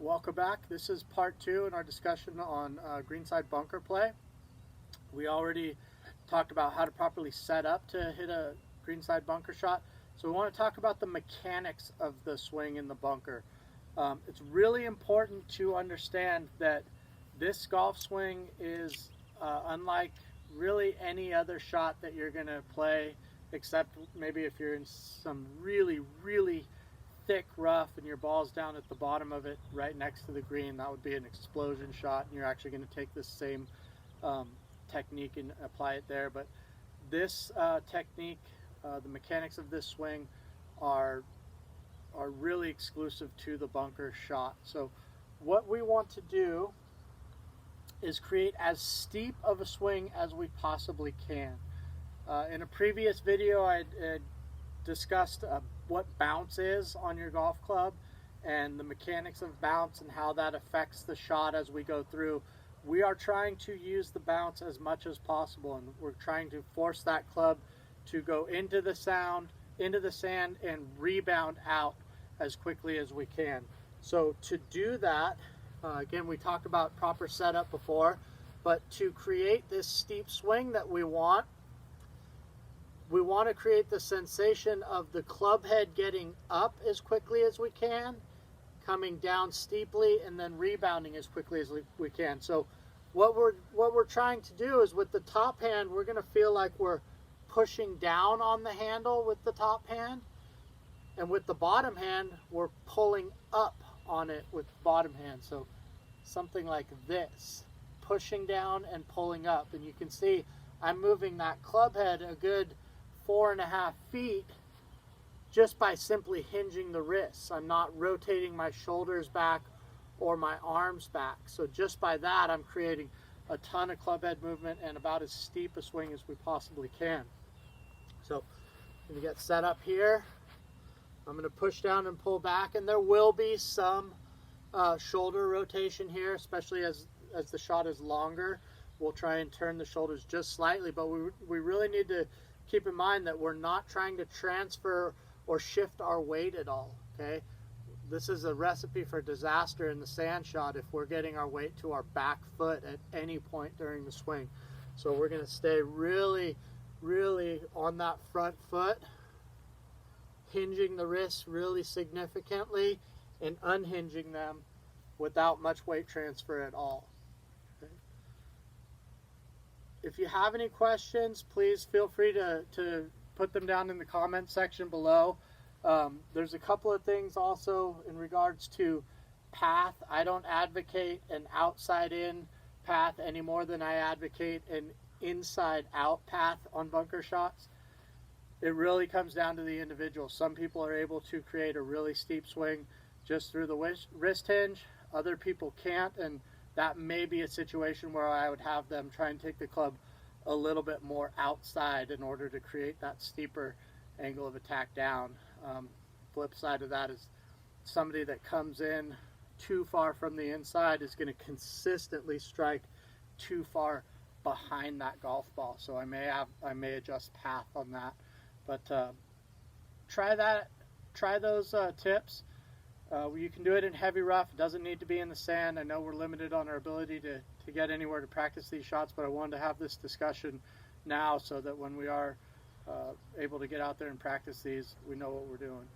Welcome back. This is part 2 in our discussion on greenside bunker play. We already talked about how to properly set up to hit a greenside bunker shot. So we want to talk about the mechanics of the swing in the bunker. It's really important to understand that this golf swing is unlike really any other shot that you're going to play, except maybe if you're in some really thick rough and your ball's down at the bottom of it right next to the green. That would be an explosion shot, and you're actually going to take this same technique and apply it there. But this technique, the mechanics of this swing are really exclusive to the bunker shot. So what we want to do is create as steep of a swing as we possibly can. In a previous video I discussed what bounce is on your golf club and the mechanics of bounce and how that affects the shot as we go through. We are trying to use the bounce as much as possible, and we're trying to force that club to go into the sand and rebound out as quickly as we can. So to do that, again, we talked about proper setup before, but to create this steep swing that we want to create the sensation of the club head getting up as quickly as we can, coming down steeply, and then rebounding as quickly as we can. So what we're trying to do is with the top hand, we're going to feel like we're pushing down on the handle with the top hand, and with the bottom hand, we're pulling up on it with the bottom hand. So something like this, pushing down and pulling up. And you can see I'm moving that club head a good 4.5 feet just by simply hinging the wrists. I'm not rotating my shoulders back or my arms back. So just by that, I'm creating a ton of club head movement and about as steep a swing as we possibly can. So I'm going to get set up here. I'm going to push down and pull back, and there will be some shoulder rotation here, especially as the shot is longer. We'll try and turn the shoulders just slightly, but we really need to keep in mind that we're not trying to transfer or shift our weight at all, okay? This is a recipe for disaster in the sand shot if we're getting our weight to our back foot at any point during the swing. So we're going to stay really on that front foot, hinging the wrists really significantly and unhinging them without much weight transfer at all. If you have any questions, please feel free to put them down in the comment section below. There's a couple of things also in regards to path. I don't advocate an outside-in path any more than I advocate an inside-out path on bunker shots. It really comes down to the individual. Some people are able to create a really steep swing just through the wrist hinge. Other people can't, and that may be a situation where I would have them try and take the club a little bit more outside in order to create that steeper angle of attack down. Flip side of that is somebody that comes in too far from the inside is going to consistently strike too far behind that golf ball. So I may adjust path on that. But try those tips. You can do it in heavy rough. It doesn't need to be in the sand. I know we're limited on our ability to get anywhere to practice these shots, but I wanted to have this discussion now so that when we are able to get out there and practice these, we know what we're doing.